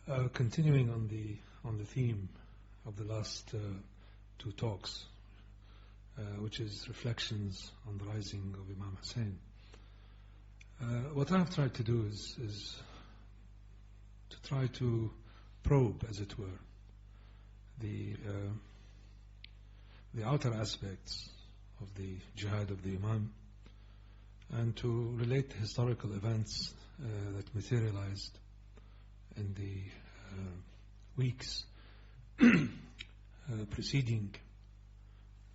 Continuing on the theme of the last two talks, which is reflections on the rising of Imam Hussein. What I've tried to do is to try to probe, as it were, the outer aspects of the jihad of the Imam, and to relate the historical events that materialized in the weeks preceding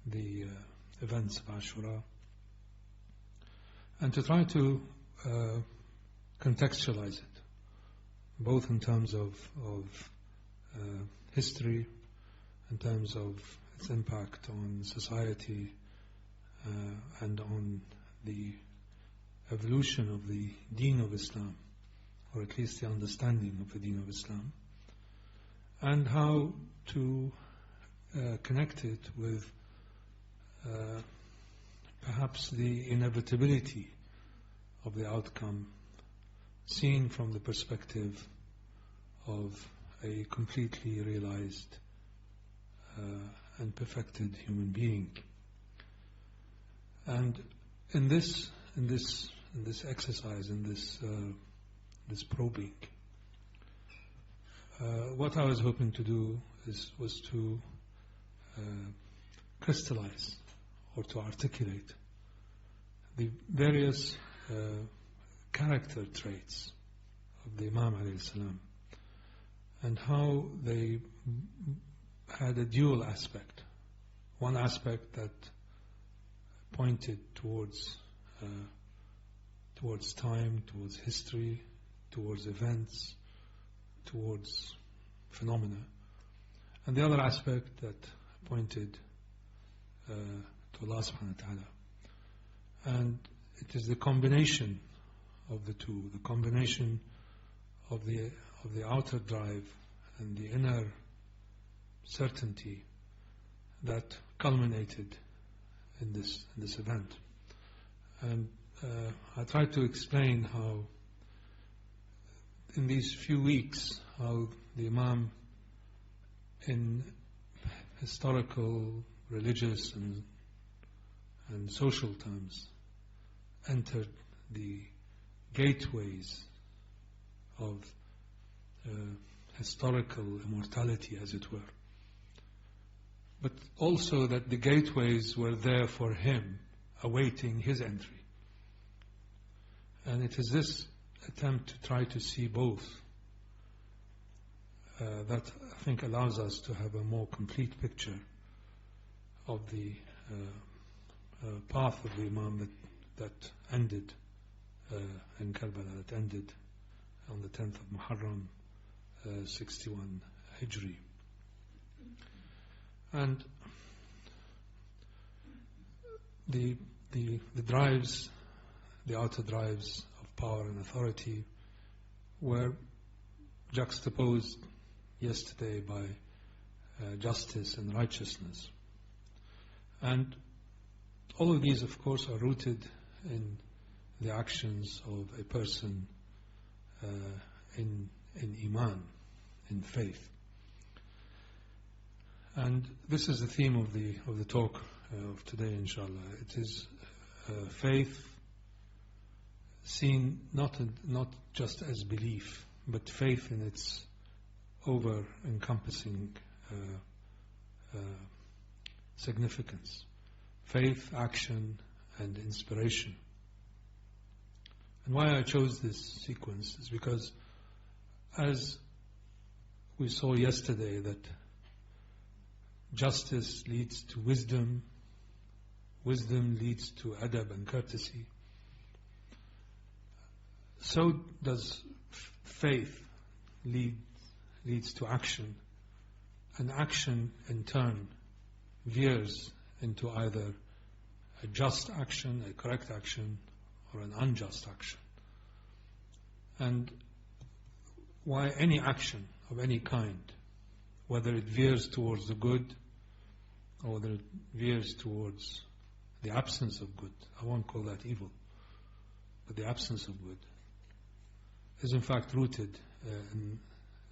the events of Ashura, and to try to contextualize it, both in terms of history, in terms of its impact on society, and on the evolution of the Deen of Islam, or at least the understanding of the Deen of Islam, and how to connect it with perhaps the inevitability of the outcome seen from the perspective of a completely realized and perfected human being. And in this exercise, in this probing, what I was hoping to do was to crystallize or to articulate the various character traits of the Imam alayhi salam, and how they had a dual aspect. One aspect that pointed towards time, towards history, towards events, towards phenomena, and the other aspect that pointed to Allah subhanahu wa ta'ala. And it is the combination of the two, the combination of the outer drive and the inner certainty that culminated in this event. And I tried to explain how in these few weeks, how the Imam, in historical, religious and social terms, entered the gateways of historical immortality, as it were. But also that the gateways were there for him, awaiting his entry. And it is this attempt to try to see both that I think allows us to have a more complete picture of the path of the Imam that ended in Karbala, that ended on the 10th of Muharram, 61 Hijri. And the drives, the outer drives of power and authority, were juxtaposed yesterday by justice and righteousness. And all of these, of course, are rooted in the actions of a person in Iman, in faith. And this is the theme of the talk of today, inshallah. It is faith seen not just as belief, but faith in its over-encompassing significance. Faith, action, and inspiration. And why I chose this sequence is because, as we saw yesterday, that justice leads to wisdom, wisdom leads to adab and courtesy, so does faith leads to action, and action in turn veers into either a just action, a correct action, or an unjust action. And why any action of any kind, whether it veers towards the good or whether it veers towards the absence of good, I won't call that evil, but the absence of good, is in fact rooted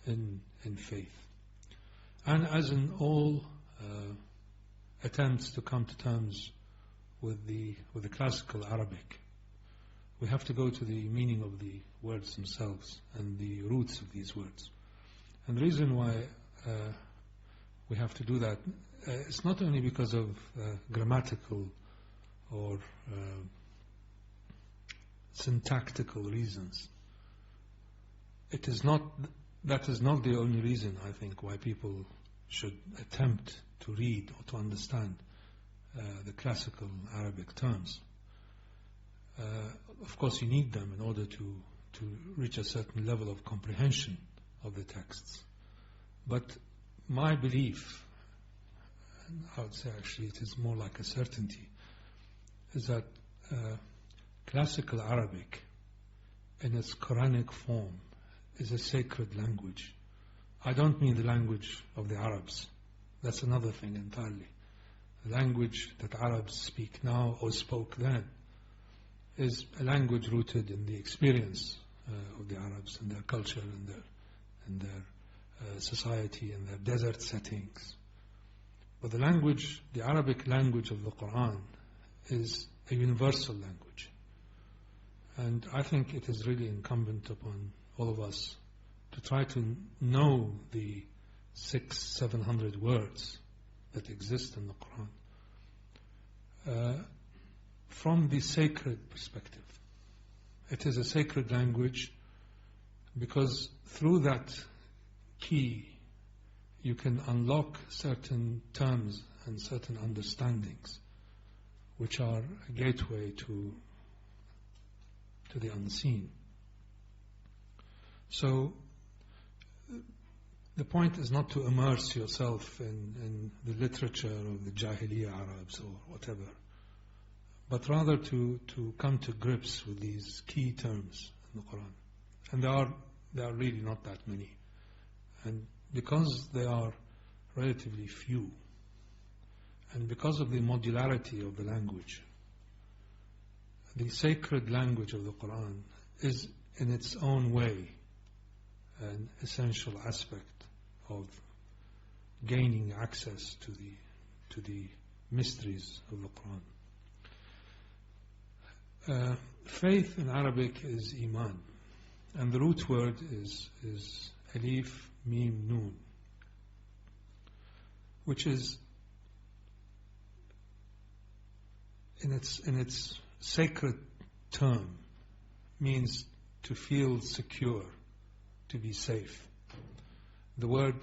in faith. And as in all attempts to come to terms with the classical Arabic, we have to go to the meaning of the words themselves and the roots of these words. And the reason why we have to do that, it's not only because of grammatical or syntactical reasons. That is not the only reason, I think, why people should attempt to read or to understand the classical Arabic terms. Of course, you need them in order to reach a certain level of comprehension of the texts. But my belief, and I would say actually it is more like a certainty, is that classical Arabic in its Quranic form is a sacred language. I don't mean the language of the Arabs. That's another thing entirely. The language that Arabs speak now or spoke then is a language rooted in the experience of the Arabs and their culture and their society and their desert settings. But the language, the Arabic language of the Quran, is a universal language. And I think it is really incumbent upon all of us to try to know the 600-700 words that exist in the Quran from the sacred perspective. It is a sacred language because through that key you can unlock certain terms and certain understandings which are a gateway to the unseen. So the point is not to immerse yourself in the literature of the Jahiliyyah Arabs or whatever, but rather to come to grips with these key terms in the Quran. And there are really not that many. And because they are relatively few, and because of the modularity of the language, the sacred language of the Quran is in its own way an essential aspect of gaining access to the mysteries of the Quran. Faith in Arabic is iman, and the root word is alif mim nun, which is in its sacred term means to feel secure, to be safe. The word,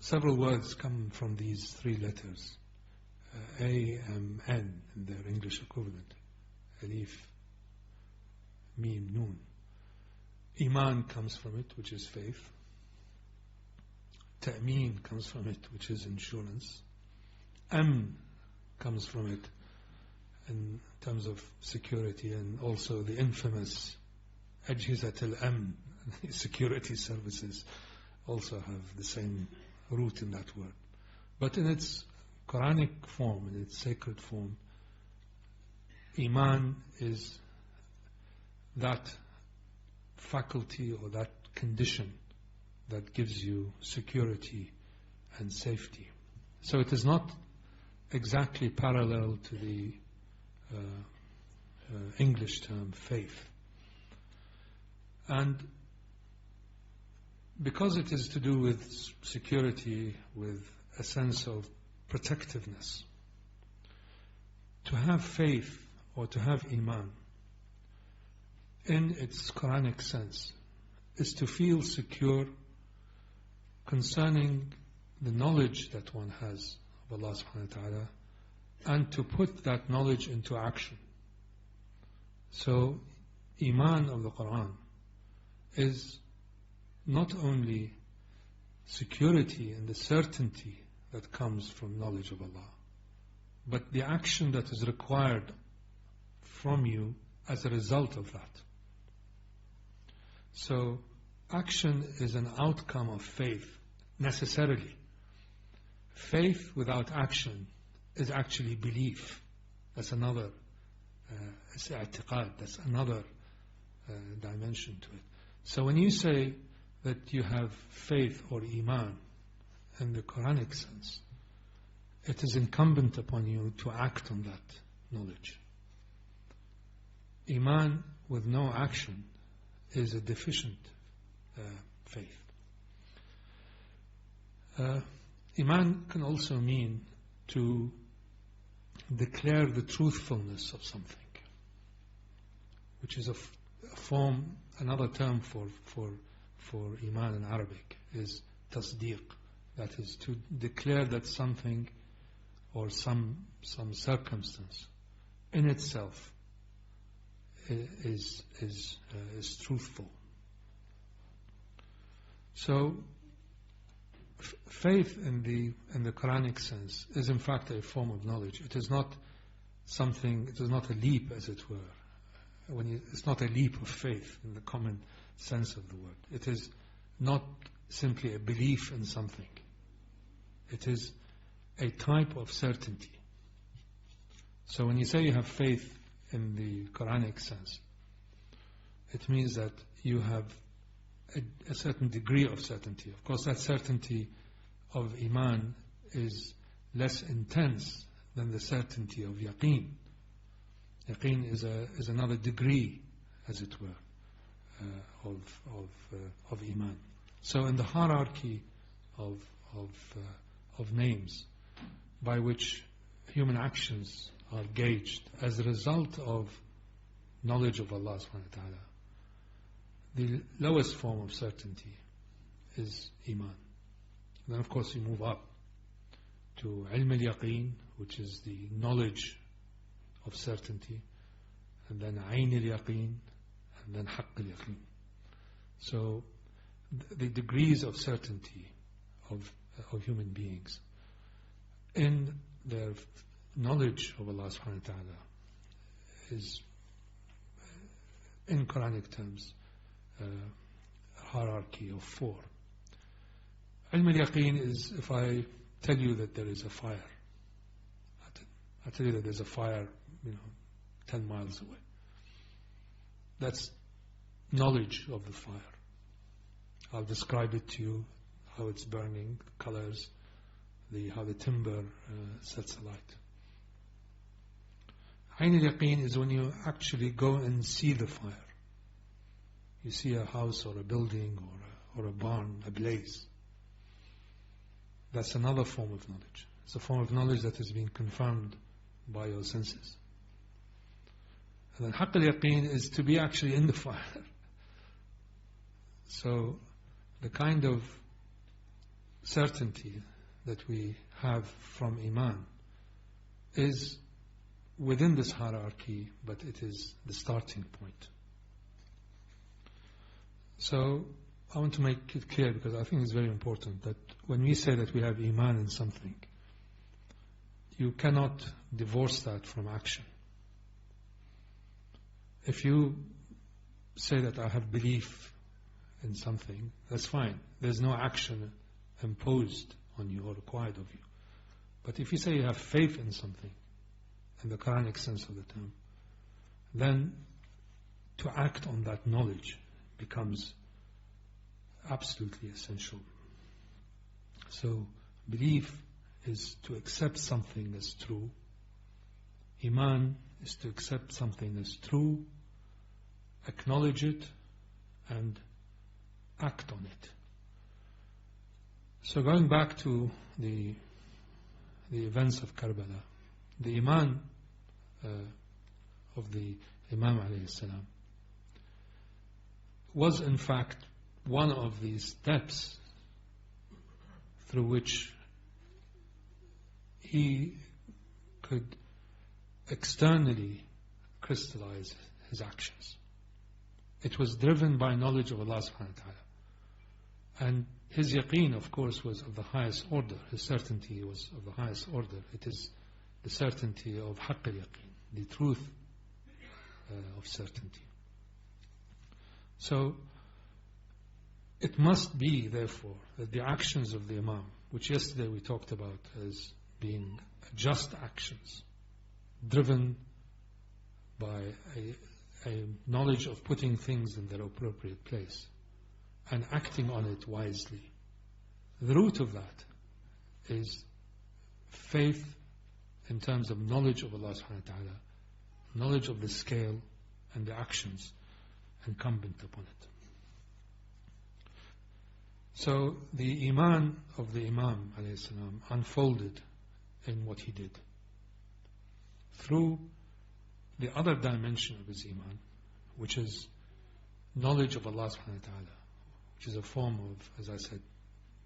several words come from these three letters, A, M, N in their English equivalent, alif, mim, nun. Iman comes from it, which is faith. Ta'meen comes from it, which is insurance. Amn comes from it in terms of security, and also the infamous Ajhizat al-Amn, security services, also have the same root in that word. But in its Quranic form, in its sacred form, Iman is that faculty or that condition that gives you security and safety. So it is not exactly parallel to the English term faith. And because it is to do with security, with a sense of protectiveness, to have faith or to have iman in its Quranic sense is to feel secure concerning the knowledge that one has of Allah subhanahu wa ta'ala, and to put that knowledge into action. So iman of the Quran is not only security and the certainty that comes from knowledge of Allah, but the action that is required from you as a result of that. So action is an outcome of faith, necessarily. Faith without action is actually belief. That's another i'tiqad, that's another dimension to it. So when you say that you have faith or iman in the Quranic sense, it is incumbent upon you to act on that knowledge. Iman with no action is a deficient faith. Iman can also mean to declare the truthfulness of something, which is a form, another term for Iman in Arabic is tasdeeq. That is to declare that something or some circumstance in itself is truthful. So faith in the Quranic sense is in fact a form of knowledge. It is not something. It is not a leap, as it were. It's not a leap of faith in the common sense of the word. It is not simply a belief in something. It is a type of certainty. So when you say you have faith in the Quranic sense, it means that you have a certain degree of certainty. Of course, that certainty of Iman is less intense than the certainty of yaqeen. Yaqeen is another degree, as it were, of Iman. So in the hierarchy of names by which human actions are gauged as a result of knowledge of Allah subhanahu wa ta'ala, the lowest form of certainty is Iman. Then of course you move up to Ilm al-Yaqeen, which is the knowledge of certainty, and then Ayn al-Yaqeen, and then Haqq al-Yaqeen. So the degrees of certainty of human beings in their knowledge of Allah subhanahu wa ta'ala is, in Quranic terms, a hierarchy of 4. Ilm al-Yaqeen is if I tell you that there is a fire. I tell you that there's a fire, 10 miles away. That's knowledge of the fire. I'll describe it to you, how it's burning, the colors, how the timber sets alight. Ayn al-Yaqeen is when you actually go and see the fire. You see a house or a building or a barn ablaze. That's another form of knowledge. It's a form of knowledge that is being confirmed by your senses. And then Haqq al-Yaqeen is to be actually in the fire. So the kind of certainty that we have from Iman is within this hierarchy, but it is the starting point. So I want to make it clear, because I think it's very important, that when we say that we have Iman in something, you cannot divorce that from action. If you say that I have belief in something, that's fine. There's no action imposed on you or required of you. But if you say you have faith in something, in the Quranic sense of the term, then to act on that knowledge becomes absolutely essential. So belief is to accept something as true. Iman is to accept something as true, acknowledge it, and act on it. So going back to the events of Karbala, the Iman of the Imam alayhi salam was in fact one of these steps through which he could externally crystallize his actions. It was driven by knowledge of Allah subhanahu wa ta'ala. And his yaqeen, of course, was of the highest order. His certainty was of the highest order. It is the certainty of haqq al-yaqeen, the truth of certainty. So it must be, therefore, that the actions of the Imam, which yesterday we talked about as being just actions, driven by a knowledge of putting things in their appropriate place, and acting on it wisely. The root of that is faith in terms of knowledge of Allah subhanahu wa ta'ala, knowledge of the scale and the actions incumbent upon it. So the Iman of the Imam alayhi salam unfolded in what he did through the other dimension of his Iman, which is knowledge of Allah subhanahu wa ta'ala, which is a form of, as I said,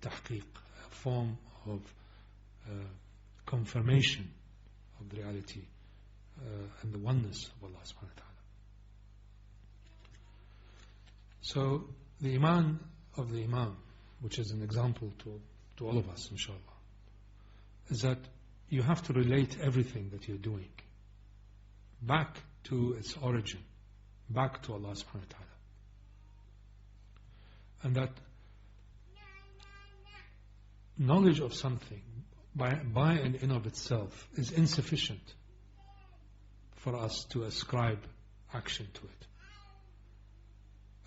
tahqiq, a form of confirmation of the reality and the oneness of Allah subhanahu wa ta'ala. So the Iman of the Imam, which is an example to all of us, inshallah, is that you have to relate everything that you're doing back to its origin, back to Allah subhanahu wa ta'ala. And that knowledge of something by and in of itself is insufficient for us to ascribe action to it.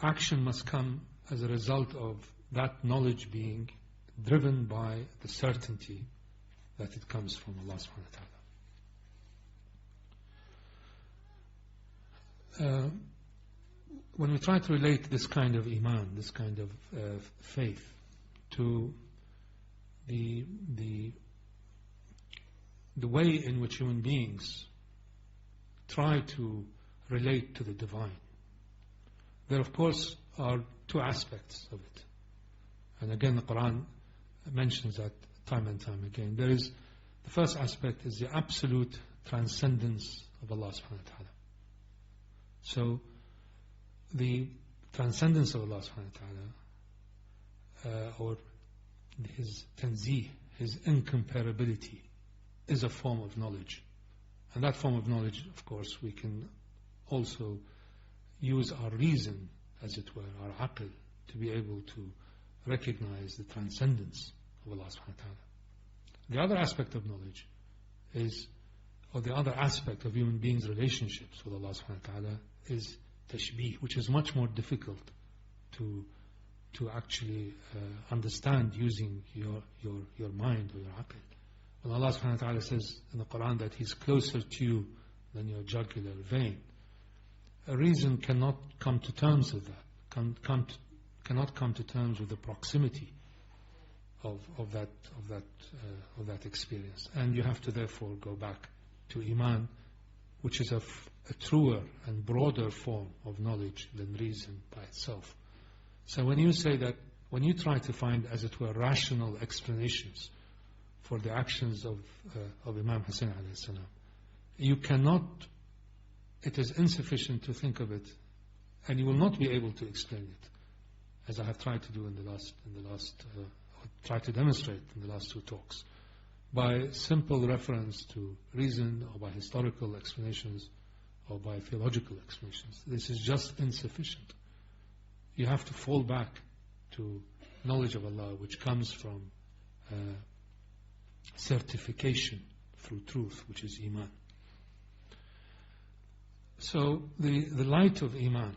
Action must come as a result of that knowledge being driven by the certainty that it comes from Allah subhanahu wa ta'ala. When we try to relate this kind of Iman, this kind of faith to the way in which human beings try to relate to the divine, there of course are two aspects of it. And again, the Quran mentions that time and time again. There is, the first aspect is the absolute transcendence of Allah subhanahu wa ta'ala. So the transcendence of Allah subhanahu wa ta'ala, or His tanzih, His incomparability, is a form of knowledge. And that form of knowledge, of course, we can also use our reason, as it were, our aql, to be able to recognize the transcendence of Allah subhanahu wa ta'ala. The other aspect of knowledge is, or the other aspect of human beings' relationships with Allah subhanahu wa ta'ala is tashbih, which is much more difficult to actually understand using your mind or your aql. When Allah subhanahu wa ta'ala says in the Quran that He's closer to you than your jugular vein, a reason cannot come to terms with that, cannot come to terms with the proximity of that experience. And you have to therefore go back to Iman, which is a truer and broader form of knowledge than reason by itself. So when you say that, when you try to find, as it were, rational explanations for the actions of Imam Hussein alayhi salam, you cannot, it is insufficient to think of it, and you will not be able to explain it, as I have tried to do try to demonstrate in the last two talks, by simple reference to reason or by historical explanations or by theological explanations. This is just insufficient. You have to fall back to knowledge of Allah, which comes from certification through truth, which is Iman. So the light of Iman,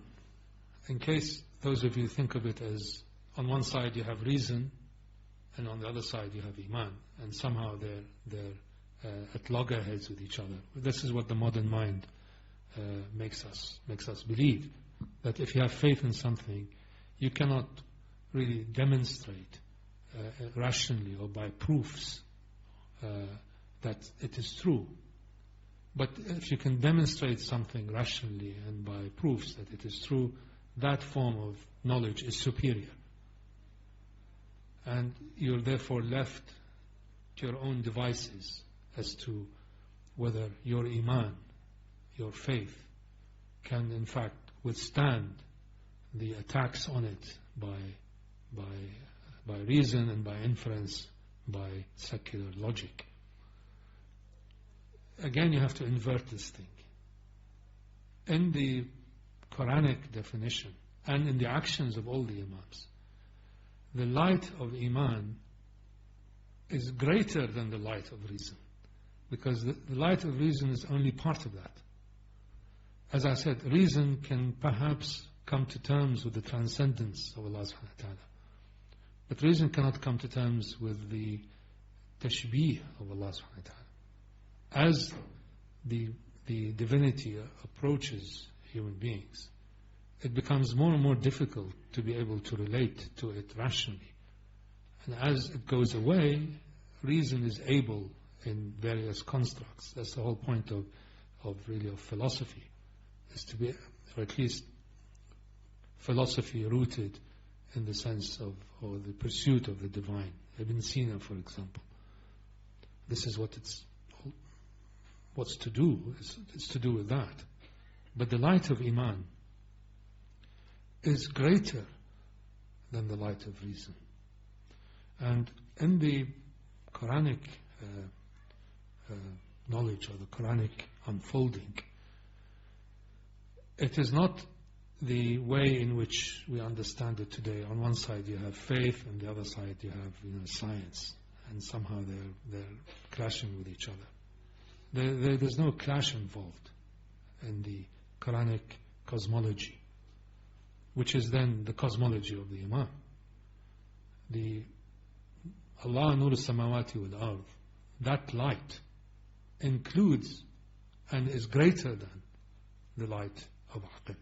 in case those of you think of it as on one side you have reason and on the other side you have Iman, and somehow they're at loggerheads with each other. This is what the modern mind makes us believe, that if you have faith in something, you cannot really demonstrate rationally or by proofs that it is true. But if you can demonstrate something rationally and by proofs that it is true, that form of knowledge is superior. And you're therefore left to your own devices as to whether your Iman, your faith, can in fact withstand the attacks on it by reason and by inference, by secular logic. Again, you have to invert this thing. In the Quranic definition and in the actions of all the Imams, the light of Iman is greater than the light of reason, because the light of reason is only part of that. As I said, reason can perhaps come to terms with the transcendence of Allah subhanahu wa ta'ala. But reason cannot come to terms with the tashbih of Allah subhanahu wa ta'ala. As the divinity approaches human beings, it becomes more and more difficult to be able to relate to it rationally. And as it goes away, reason is able in various constructs. That's the whole point of philosophy, is to be, or at least philosophy rooted in the sense of, or the pursuit of the divine. Ibn Sina, for example. This is what's to do. It's to do with that. But the light of Iman is greater than the light of reason. And in the Quranic knowledge, or the Quranic unfolding, it is not the way in which we understand it today. On one side you have faith, and the other side you have science, and somehow they're clashing with each other. There's no clash involved in the Quranic cosmology, which is then the cosmology of the Imam. The Allah nur samawati wal ard, that light includes and is greater than the light of aql.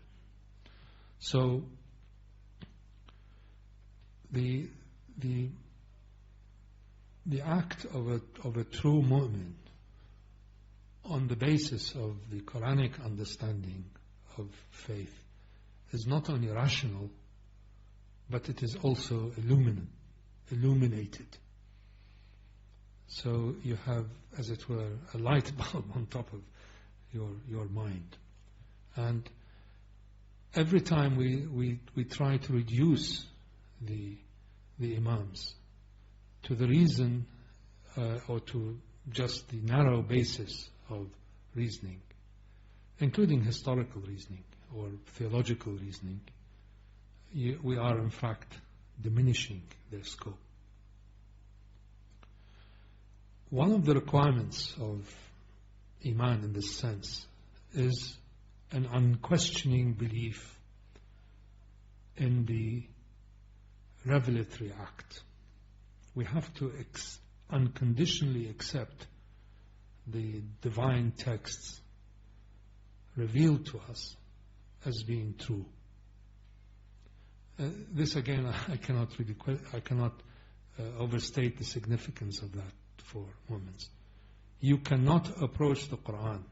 So the act of a true mu'min on the basis of the Quranic understanding of faith is not only rational, but it is also illuminated. So you have, as it were, a light bulb on top of your mind. And every time we try to reduce the Imams to the reason or to just the narrow basis of reasoning, including historical reasoning or theological reasoning, we are in fact diminishing their scope. One of the requirements of Iman in this sense is an unquestioning belief in the revelatory act. We have to unconditionally accept the divine texts revealed to us as being true. This again, I cannot overstate the significance of that for moments. You cannot approach the Quran,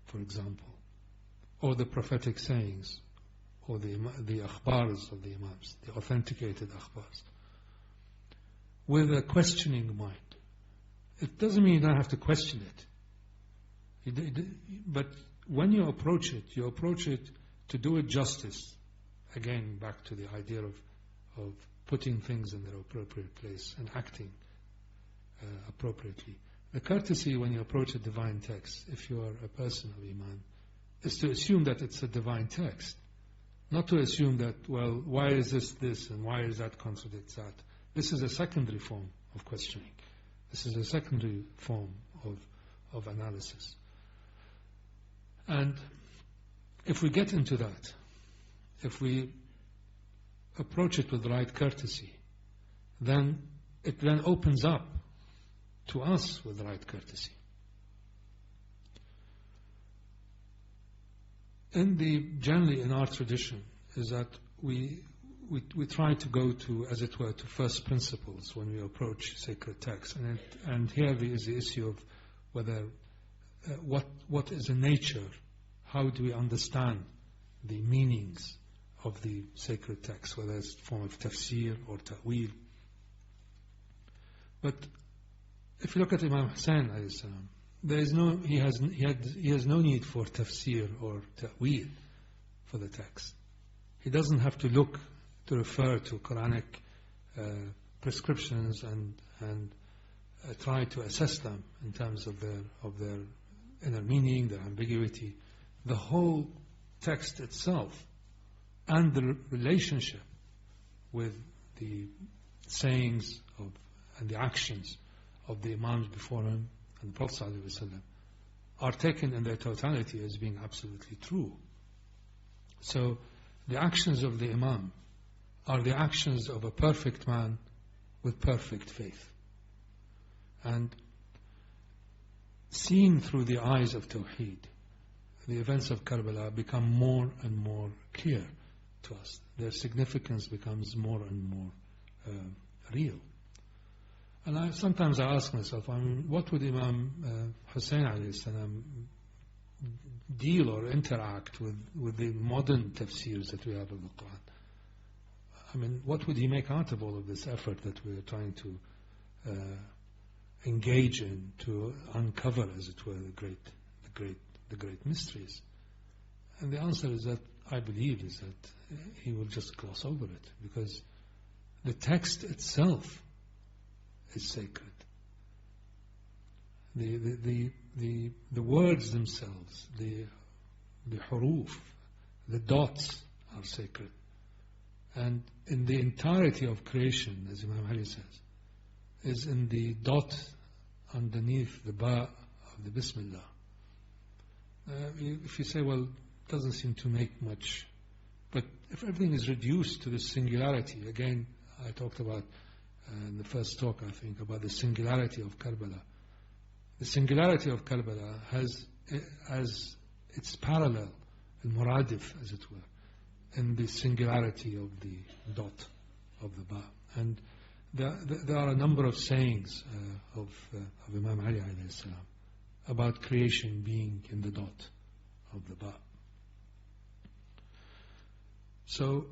for example, or the prophetic sayings, or the akhbars of the Imams, the authenticated akhbars, with a questioning mind. It doesn't mean you don't have to question it. But when you approach it to do it justice. Again, back to the idea of putting things in their appropriate place and acting appropriately. The courtesy when you approach a divine text, if you are a person of Iman, is to assume that it's a divine text. Not to assume that, well, why is this and why is that contradicts that. This is a secondary form of questioning. This is a secondary form of analysis. And if we get into that, if we approach it with the right courtesy, then it then opens up to us with the right courtesy. Generally in our tradition is that we try to go to, as it were, to first principles when we approach sacred texts, and here is the issue of whether what is the nature, how do we understand the meanings of the sacred text, whether it's form of tafsir or ta'wil. But if you look at Imam Hussain, he has no need for tafsir or ta'wil for the text. He doesn't have to look to refer to Quranic prescriptions and try to assess them in terms of their inner meaning, their ambiguity. The whole text itself and the relationship with the sayings and the actions of the Imams before him and the Prophet ﷺ are taken in their totality as being absolutely true. So the actions of the Imam are the actions of a perfect man with perfect faith. And seen through the eyes of Tawheed, the events of Karbala become more and more clear to us. Their significance becomes more and more real. And sometimes I ask myself, what would Imam Hussein alayhi salam deal or interact with the modern tafsirs that we have of the Quran? What would he make out of all of this effort that we are trying to engage in, to uncover, as it were, the great mysteries? And the answer is that I believe is that he will just gloss over it, because the text itself is sacred. The words themselves, the huruf, the dots are sacred. And in the entirety of creation, as Imam Ali says, is in the dot underneath the ba of the Bismillah. If you say, well, it doesn't seem to make much, but if everything is reduced to the singularity, again, I talked about in the first talk, I think, about the singularity of Karbala. The singularity of Karbala has as its parallel, al-muradif, as it were, in the singularity of the dot of the ba. And there are a number of sayings of Imam Ali alayhi salam about creation being in the dot of the ba. So,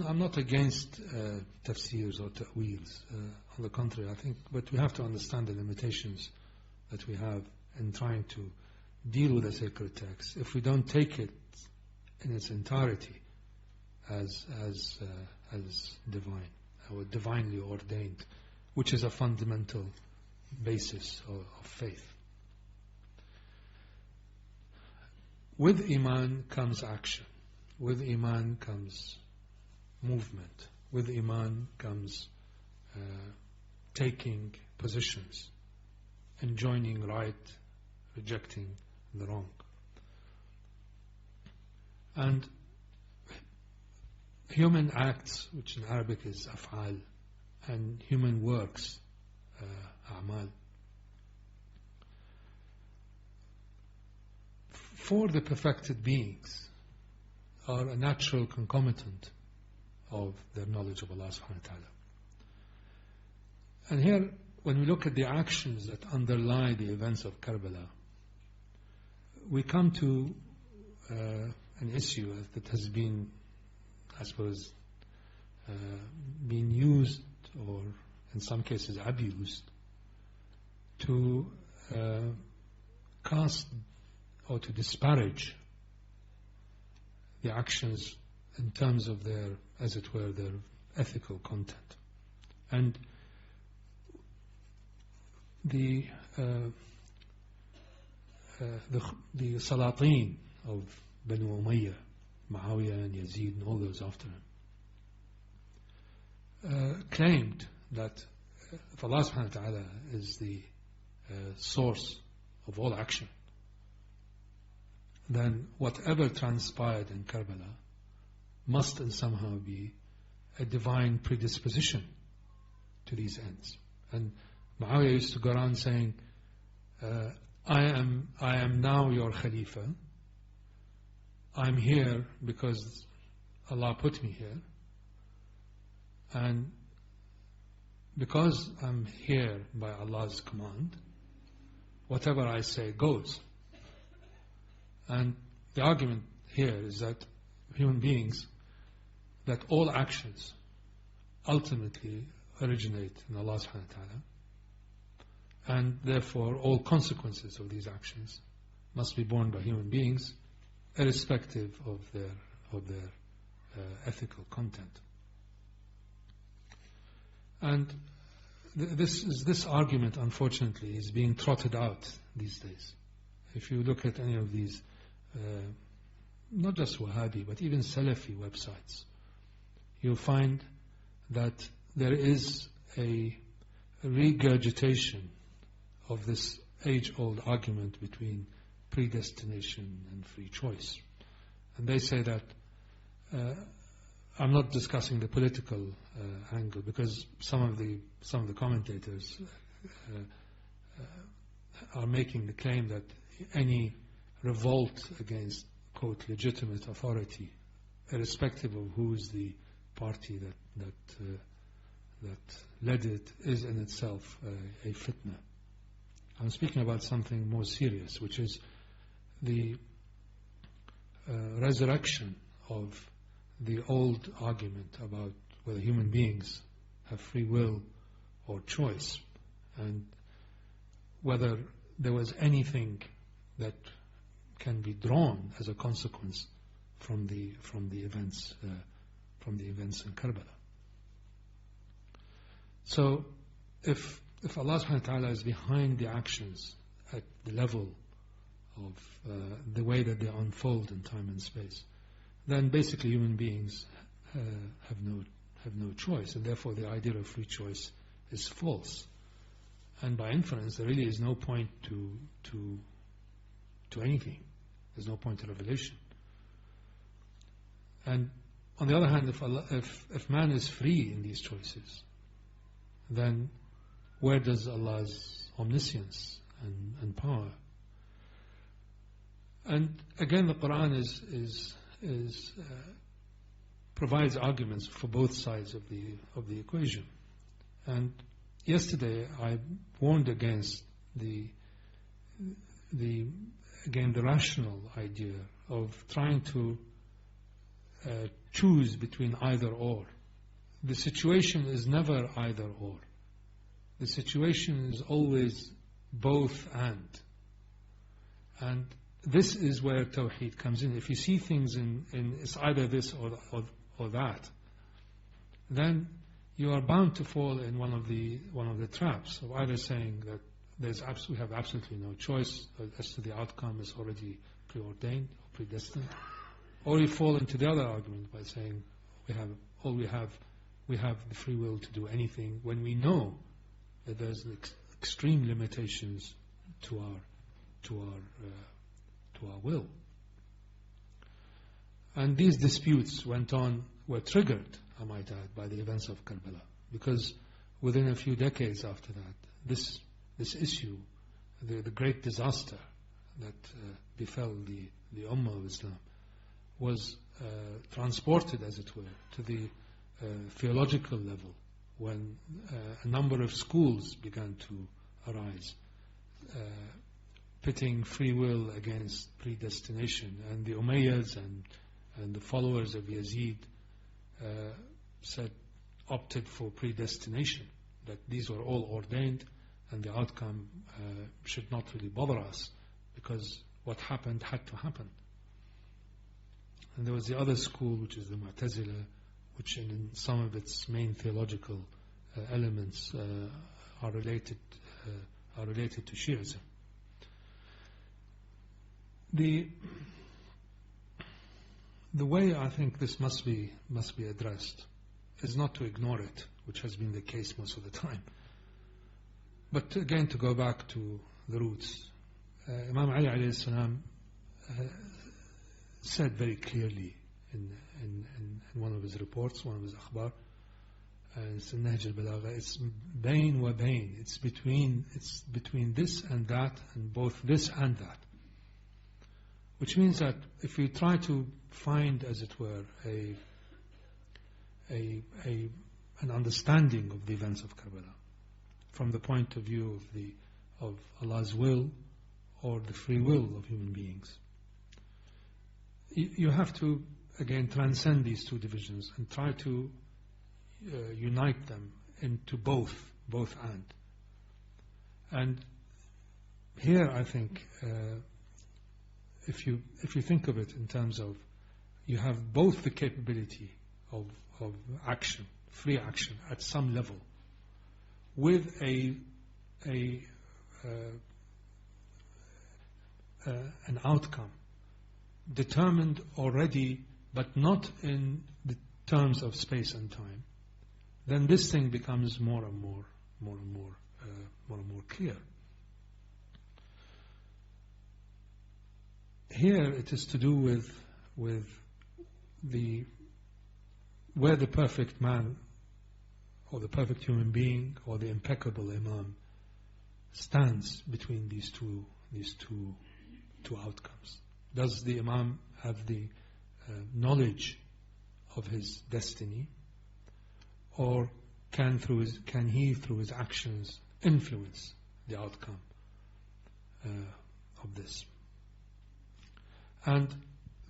I'm not against tafsirs or ta'weels. On the contrary, I think, but we have to understand the limitations that we have in trying to deal with a sacred text. If we don't take it in its entirety as divine, or divinely ordained, which is a fundamental basis of faith. With Iman comes action. With Iman comes movement. With Iman comes taking positions, enjoining right, rejecting the wrong. And human acts, which in Arabic is af'al, and human works, a'mal, for the perfected beings, are a natural concomitant of their knowledge of Allah subhanahu wa ta'ala. And here, when we look at the actions that underlie the events of Karbala, we come to an issue that has been, I suppose, been used, or in some cases abused, to cast or to disparage the actions in terms of their, as it were, their ethical content. And the Salatin of Banu Umayyah, Muawiyah and Yazid and all those after him, claimed that if Allah subhanahu wa ta'ala is the source of all action, then whatever transpired in Karbala must in somehow be a divine predisposition to these ends. And Muawiyah used to go around saying, I am now your Khalifa. I'm here because Allah put me here. And because I'm here by Allah's command, whatever I say goes. And the argument here is that human beings, that all actions ultimately originate in Allah subhanahu wa ta'ala, and therefore all consequences of these actions must be borne by human beings, irrespective of their ethical content. And this argument, unfortunately, is being trotted out these days. If you look at any of these, not just Wahhabi, but even Salafi websites, you'll find that there is a regurgitation of this age-old argument between predestination and free choice. And they say that I'm not discussing the political angle, because some of the commentators are making the claim that any revolt against, quote, legitimate authority, irrespective of who is the party that led it, is in itself a fitna. I'm speaking about something more serious, which is the resurrection of the old argument about whether human beings have free will or choice, and whether there was anything that can be drawn as a consequence from the events in Karbala. So, if Allah subhanahu wa ta'ala is behind the actions at the level of the way that they unfold in time and space, then basically human beings have no choice, and therefore the idea of free choice is false. And by inference, there really is no point to anything. There's no point to revelation. And on the other hand, if man is free in these choices, then where does Allah's omniscience and power? And again, the Quran provides arguments for both sides of the equation. And yesterday I warned against the rational idea of trying to choose between either or. The situation is never either or. The situation is always both and. And this is where Tawheed comes in. If you see things in it's either this or that, then you are bound to fall in one of the traps of either saying that we have absolutely no choice as to the outcome is already preordained or predestined, or you fall into the other argument by saying we have the free will to do anything, when we know that there's extreme limitations to our will. And these disputes were triggered, I might add, by the events of Karbala, because within a few decades after that, this issue, the great disaster that befell the Ummah of Islam, was transported, as it were, to the theological level, when a number of schools began to arise, pitting free will against predestination. And the Umayyads and the followers of Yazid opted for predestination, that these were all ordained and the outcome should not really bother us, because what happened had to happen. And there was the other school, which is the Mu'tazila, which in some of its main theological elements are related to Shi'ism. The way I think this must be addressed is not to ignore it, which has been the case most of the time, but again to go back to the roots. Imam Ali alayhi salam said very clearly in one of his reports, one of his akhbar, it's in Nahj al-Balagha, it's bayn wa bayn, it's between this and that, and both this and that. Which means that if we try to find, as it were, an understanding of the events of Karbala from the point of view of Allah's will or the free will of human beings, you have to again transcend these two divisions and try to unite them into both and. And here I think if you think of it in terms of, you have both the capability of action, free action at some level, with an outcome determined already, but not in the terms of space and time, then this thing becomes more and more clear. Here it is to do with the where the perfect man or the perfect human being or the impeccable imam stands between these two outcomes. Does the imam have the knowledge of his destiny, or can he through his actions influence the outcome of this? And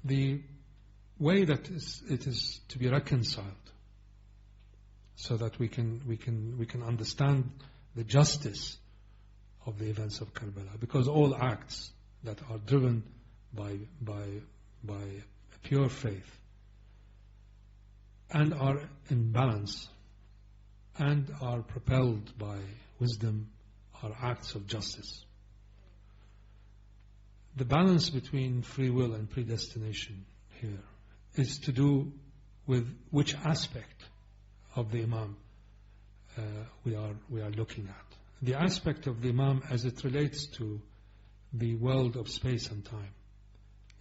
the way that it is to be reconciled, so that we can understand the justice of the events of Karbala, because all acts that are driven by a pure faith and are in balance and are propelled by wisdom are acts of justice. The balance between free will and predestination here is to do with which aspect of the imam we are looking at. The aspect of the imam as it relates to the world of space and time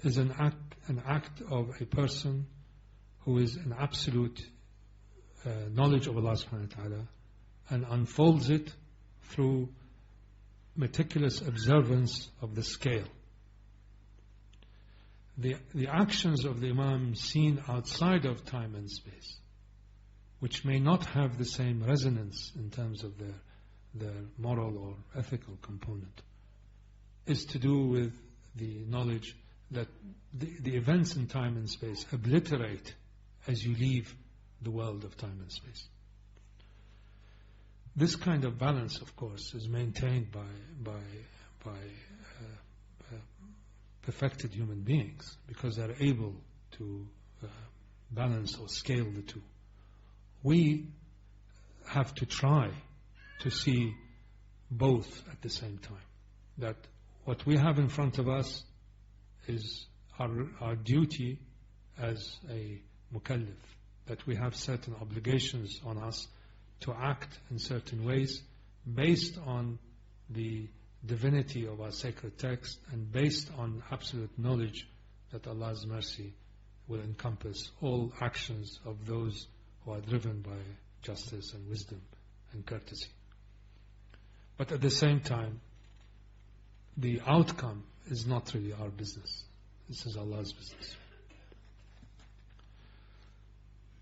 is an act of a person who is in absolute knowledge of Allah subhanahu wa ta'ala and unfolds it through meticulous observance of the scale. The actions of the imam seen outside of time and space, which may not have the same resonance in terms of their moral or ethical component, is to do with the knowledge that the events in time and space obliterate as you leave the world of time and space. This kind of balance, of course, is maintained by perfected human beings, because they're able to balance or scale the two. We have to try to see both at the same time. That what we have in front of us is our duty as a mukallaf, that we have certain obligations on us to act in certain ways based on the divinity of our sacred text and based on absolute knowledge that Allah's mercy will encompass all actions of those who are driven by justice and wisdom and courtesy. But at the same time, the outcome is not really our business. This is Allah's business.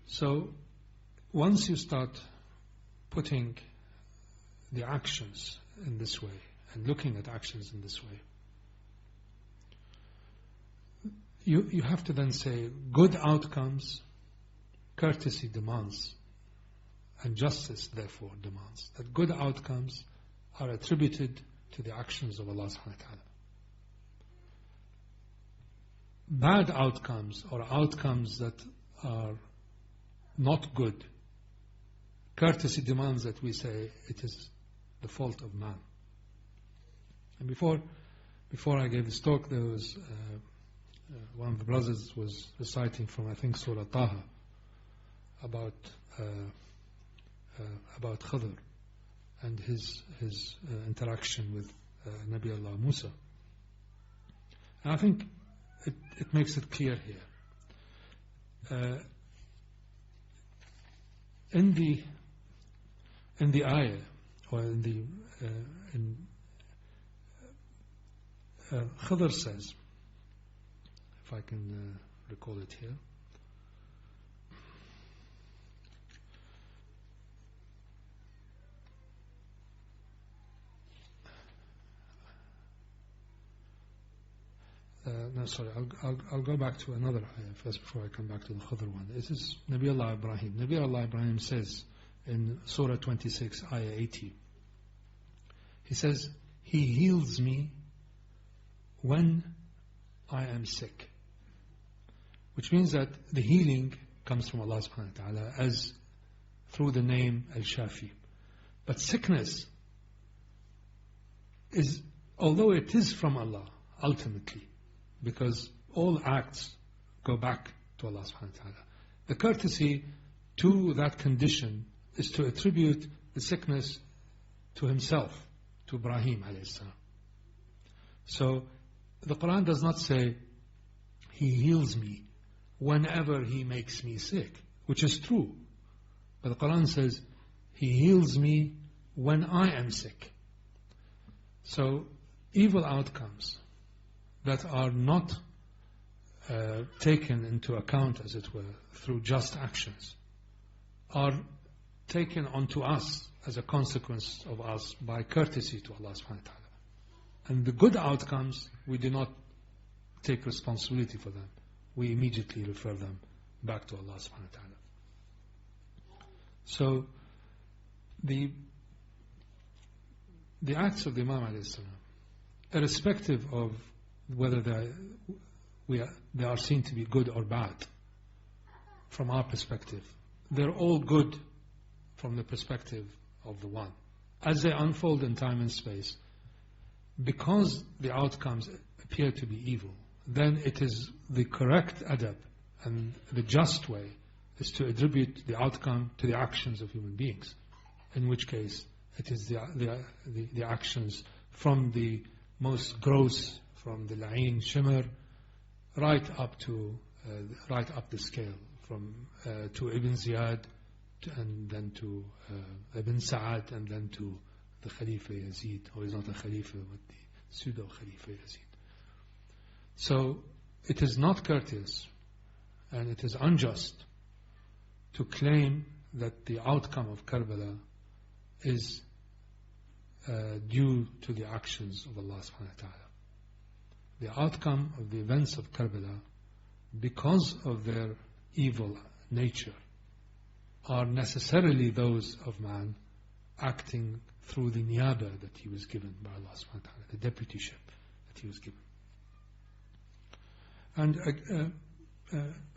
So, once you start putting the actions in this way and looking at actions in this way, you have to then say good outcomes, courtesy demands, and justice therefore demands that good outcomes are attributed to the actions of Allah subhanahu wa ta'ala. Bad outcomes or outcomes that are not good, courtesy demands that we say it is the fault of man. And before I gave this talk, there was one of the brothers was reciting from, I think, Surah Taha about Khidr and his interaction with Nabi Allah Musa. And I think it makes it clear here. In the ayah, or Khidr says, if I can recall it here, no, sorry, I'll go back to another ayah first before I come back to the Khidr one. This is Nabi Allah Ibrahim. Nabi Allah Ibrahim says in Surah 26, ayah 80, he says, He heals me when I am sick. Which means that the healing comes from Allah subhanahu wa ta'ala as through the name Al-Shafi. But sickness is, although it is from Allah ultimately, because all acts go back to Allah subhanahu wa ta'ala, the courtesy to that condition is to attribute the sickness to himself, to Ibrahim alayhi salam. So the Quran does not say He heals me whenever He makes me sick. which is true. But the Quran says, He heals me when I am sick. So, evil outcomes that are not taken into account, as it were, through just actions, are taken onto us as a consequence of us by courtesy to Allah subhanahu wa ta'ala. And the good outcomes, we do not take responsibility for them. We immediately refer them back to Allah subhanahu wa ta'ala. So, the acts of the Imam alayhi salam, irrespective of whether they are seen to be good or bad, from our perspective, they're all good from the perspective of the One. As they unfold in time and space, because the outcomes appear to be evil, then it is the correct adab and the just way is to attribute the outcome to the actions of human beings, in which case it is the actions from the most gross, from the la'in shimr, right up the scale, from to Ibn Ziyad, and then to Ibn Sa'ad, and then to the Khalifa Yazid, or he's not a Khalifa, but the pseudo Khalifa Yazid. So it is not courteous and it is unjust to claim that the outcome of Karbala is due to the actions of Allah subhanahu wa ta'ala. The outcome of the events of Karbala, because of their evil nature, are necessarily those of man acting through the niyaba that he was given by Allah subhanahu wa ta'ala, the deputyship that he was given. And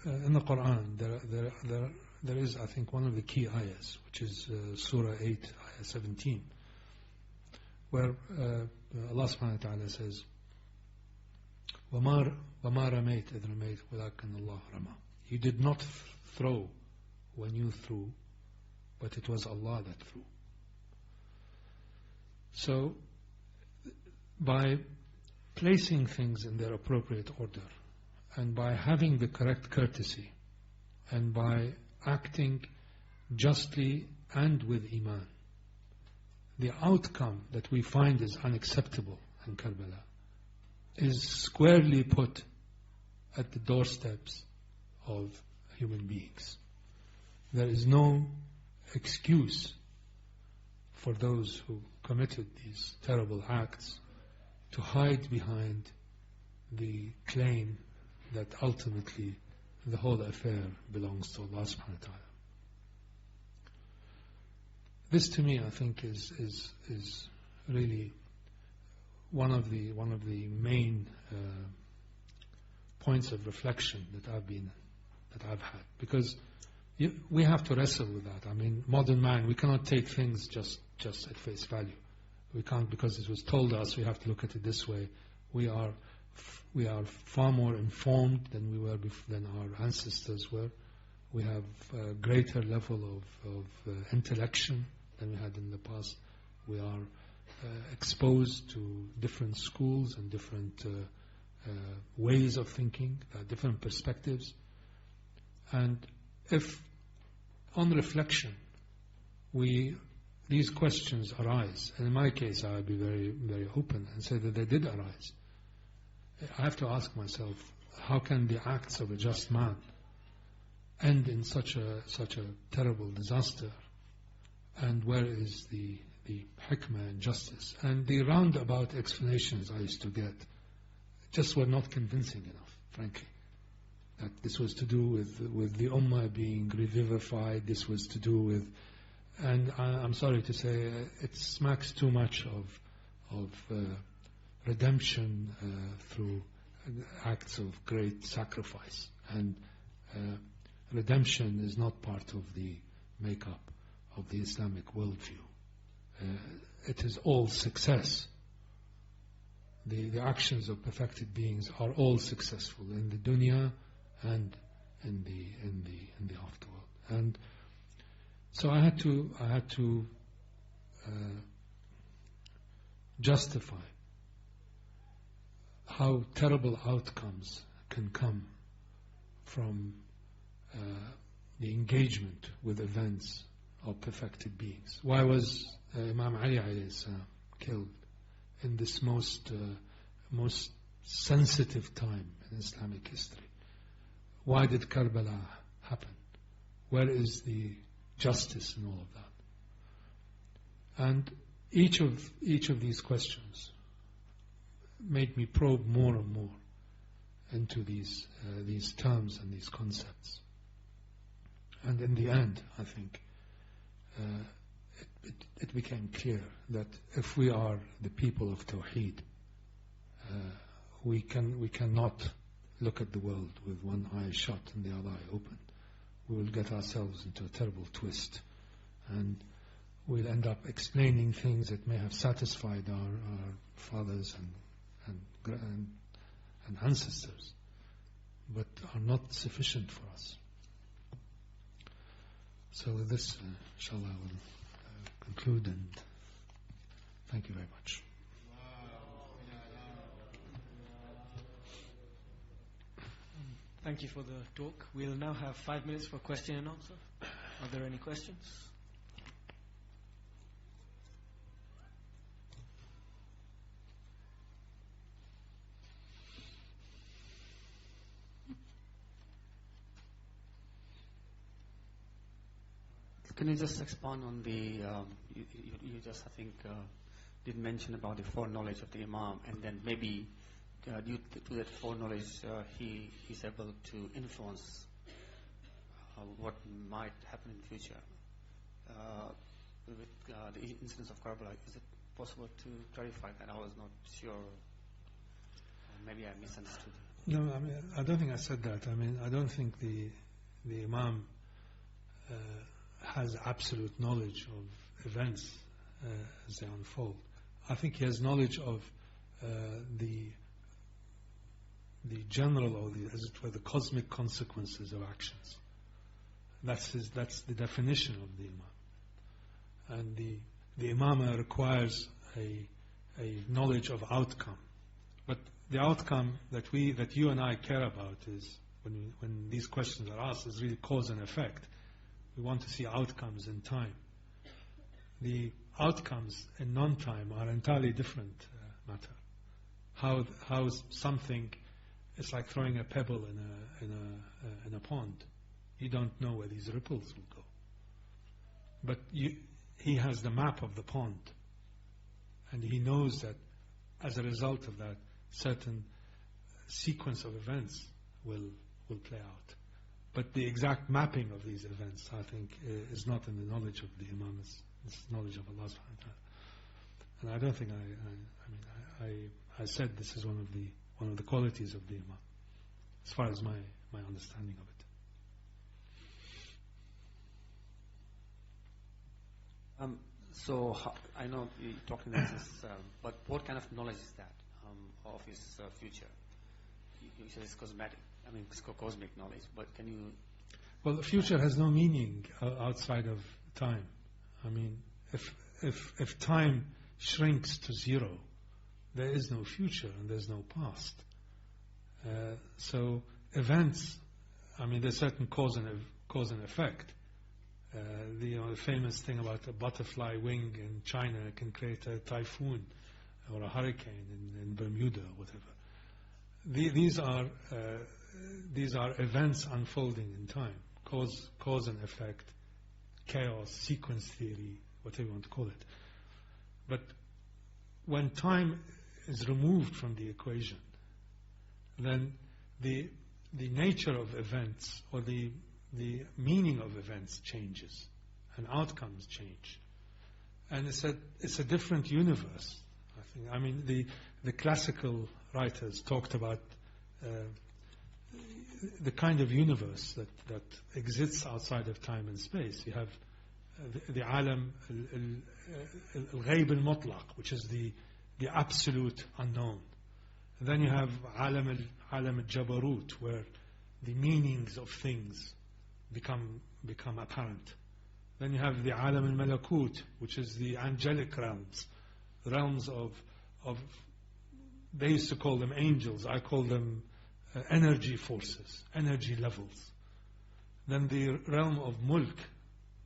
in the Quran, there is, I think, one of the key ayahs, which is Surah 8, ayah 17, where Allah subhanahu wa ta'ala says, وَمَا رَمَيْتَ إِذْ رَمَيْتَ وَلَكِنَّ اللَّهَ رَمَى. You did not throw when you threw, but it was Allah that threw. So, by placing things in their appropriate order, and by having the correct courtesy, and by acting justly and with iman, the outcome that we find is unacceptable in Karbala is squarely put at the doorsteps of human beings. There is no excuse for those who committed these terrible acts to hide behind the claim that ultimately the whole affair belongs to Allah subhanahu wa ta'ala. This, to me, I think is really one of the main points of reflection that I've had, because we have to wrestle with that. I mean, modern man, we cannot take things just at face value. We can't, because it was told us we have to look at it this way. We are far more informed than we were than our ancestors were. We have a greater level of intellection than we had in the past. We are exposed to different schools and different ways of thinking, different perspectives. And if, on reflection, these questions arise, and in my case I would be very, very open and say that they did arise, I have to ask myself, how can the acts of a just man end in such a terrible disaster? And where is the hikmah and justice? And the roundabout explanations I used to get just were not convincing enough, frankly. That this was to do with the ummah being revivified, this was to do with, and I'm sorry to say, it smacks too much of redemption through acts of great sacrifice. And redemption is not part of the makeup of the Islamic worldview. It is all success. The actions of perfected beings are all successful in the dunya and in the afterworld. And so I had to justify how terrible outcomes can come from engagement with events of perfected beings. Why was Imam Ali alayhi salam killed in this most sensitive time in Islamic history? Why did Karbala happen? Where is the justice in all of that? And each of these questions made me probe more and more into these terms and these concepts. And in the end, I think it became clear that if we are the people of Tawheed, we cannot look at the world with one eye shut and the other eye open. We will get ourselves into a terrible twist, and we'll end up explaining things that may have satisfied our fathers and ancestors, but are not sufficient for us. So with this, inshallah, I will conclude, and thank you very much. Thank you for the talk. We'll now have 5 minutes for question and answer. Are there any questions? Can you just expand on the, you just, I think, did mention about the foreknowledge of the Imam, and then maybe due to that foreknowledge, he is able to influence what might happen in the future. With the incidents of Karbala, is it possible to clarify that? I was not sure. Maybe I misunderstood. No, I mean, I don't think I said that. I mean, I don't think the Imam has absolute knowledge of events as they unfold. I think he has knowledge of the general, or as it were, the cosmic consequences of actions. That's the definition of the Imam. And the Imam requires a knowledge of outcome. But the outcome that you and I care about is, when these questions are asked, is really cause and effect. We want to see outcomes in time. The outcomes in non-time are entirely different matter. How something, it's like throwing a pebble in a pond. You don't know where these ripples will go. But he has the map of the pond, and he knows that as a result of that, certain sequence of events will play out. But the exact mapping of these events, I think, is not in the knowledge of the Imam. It's knowledge of Allah subhanahu wa ta'ala. And I don't think I said this is one of the qualities of the Imam, as far as my understanding of it. So I know you're talking about this, but what kind of knowledge is that of his future? You said it's cosmetic. I mean, it's cosmic knowledge, but can you... Well, the future has no meaning outside of time. I mean, if time shrinks to zero, there is no future and there's no past. So events, I mean, there's certain cause and effect. The famous thing about a butterfly wing in China can create a typhoon or a hurricane in Bermuda or whatever. These are events unfolding in time, cause and effect, chaos, sequence theory, whatever you want to call it. But when time is removed from the equation, then the nature of events, or the meaning of events, changes, and outcomes change, and it's a different universe. I mean, the classical writers talked about the kind of universe that exists outside of time and space. You have the alam al-ghayb al-mutlaq, which is the absolute unknown. And then you have alam al-jabarut, where the meanings of things become apparent. Then you have the alam al-malakut, which is the angelic realms of they used to call them angels. I call them energy forces, energy levels. Then the realm of mulk,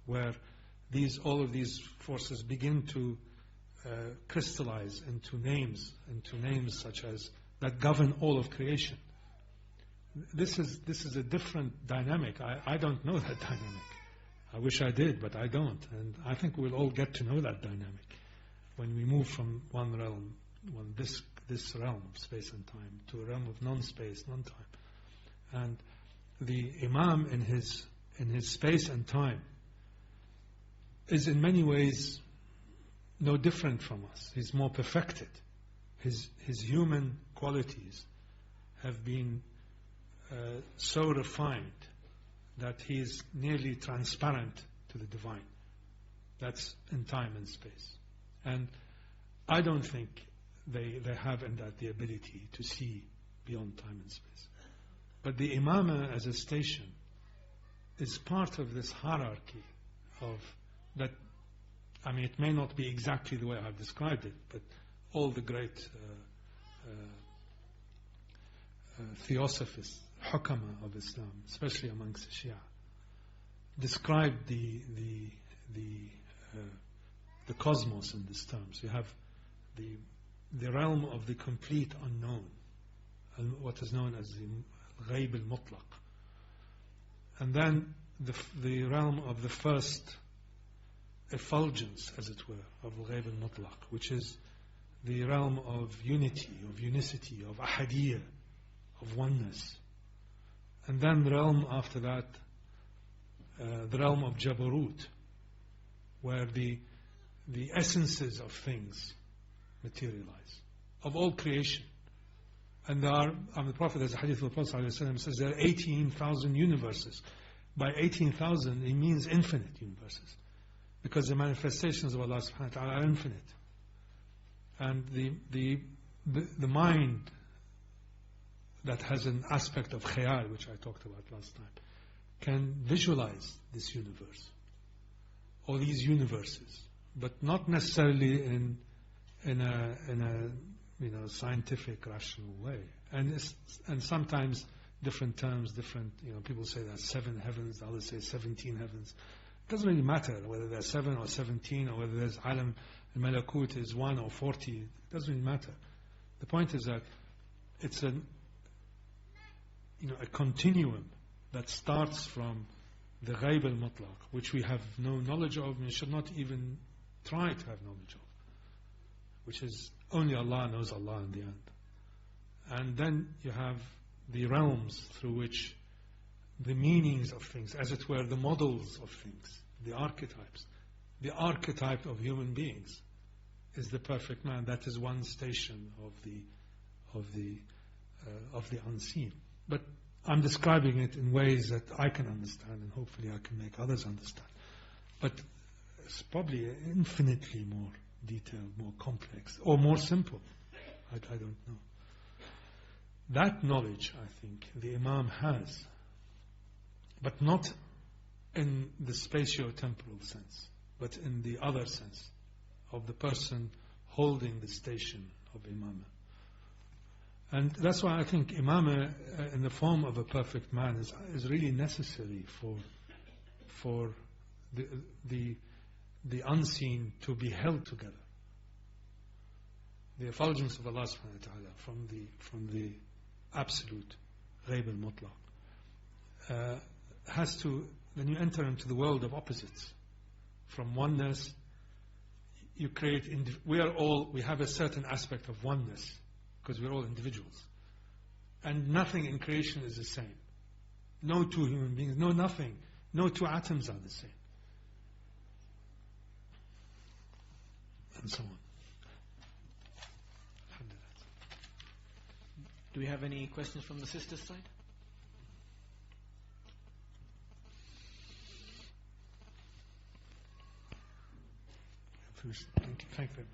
where all of these forces begin to crystallize into names such as that govern all of creation. This is a different dynamic. I don't know that dynamic. I wish I did, but I don't. And I think we'll all get to know that dynamic when we move from one realm, this realm of space and time, to a realm of non-space, non-time. And the Imam in his space and time is in many ways no different from us. He's more perfected. His human qualities have been so refined that he is nearly transparent to the divine. That's in time and space. And I don't think they have in that the ability to see beyond time and space. But the imama as a station is part of this hierarchy of that. I mean, it may not be exactly the way I've described it, but all the great theosophists, hukama of Islam, especially amongst the Shia, describe the cosmos in these terms. You have the realm of the complete unknown, and what is known as the ghaib al-mutlaq, and then the realm of the first effulgence, as it were, of al-ghaib al-mutlaq, which is the realm of unity, of unicity, of ahadiyya, of oneness. And then the realm after that, the realm of Jabarut, where the essences of things materialize, of all creation. And there are, the Prophet, there's a hadith of the Prophet ﷺ says there are 18,000 universes. By 18,000, it means infinite universes, because the manifestations of Allah subhanahu wa ta'ala are infinite. And the mind that has an aspect of khayal, which I talked about last time, can visualize this universe or these universes, but not necessarily in a scientific, rational way. And sometimes different terms, people say there are 7 heavens, others say 17 heavens. It doesn't really matter whether there's 7 or 17, or whether there's alam and malakut is 1 or 40. It doesn't really matter. The point is that it's a continuum that starts from the ghaib al-mutlaq, which we have no knowledge of and should not even try to have knowledge of, which is only Allah knows Allah in the end. And then you have the realms through which the meanings of things, as it were, the models of things, the archetypes. The archetype of human beings is the perfect man. That is one station of the unseen. But I'm describing it in ways that I can understand, and hopefully I can make others understand. But it's probably infinitely more detailed, more complex, or more simple. I don't know. That knowledge, I think, the Imam has, but not in the spatio-temporal sense, but in the other sense of the person holding the station of Imamah. And that's why I think Imamah in the form of a perfect man is really necessary for the unseen to be held together. The effulgence of Allah subhanahu wa ta'ala from the absolute ghaib al-mutlaq has to, then you enter into the world of opposites. From oneness, you create, we have a certain aspect of oneness, because we're all individuals. And nothing in creation is the same. No two human beings, no nothing, no two atoms are the same. And so on. Do we have any questions from the sisters' side? Thank you very much.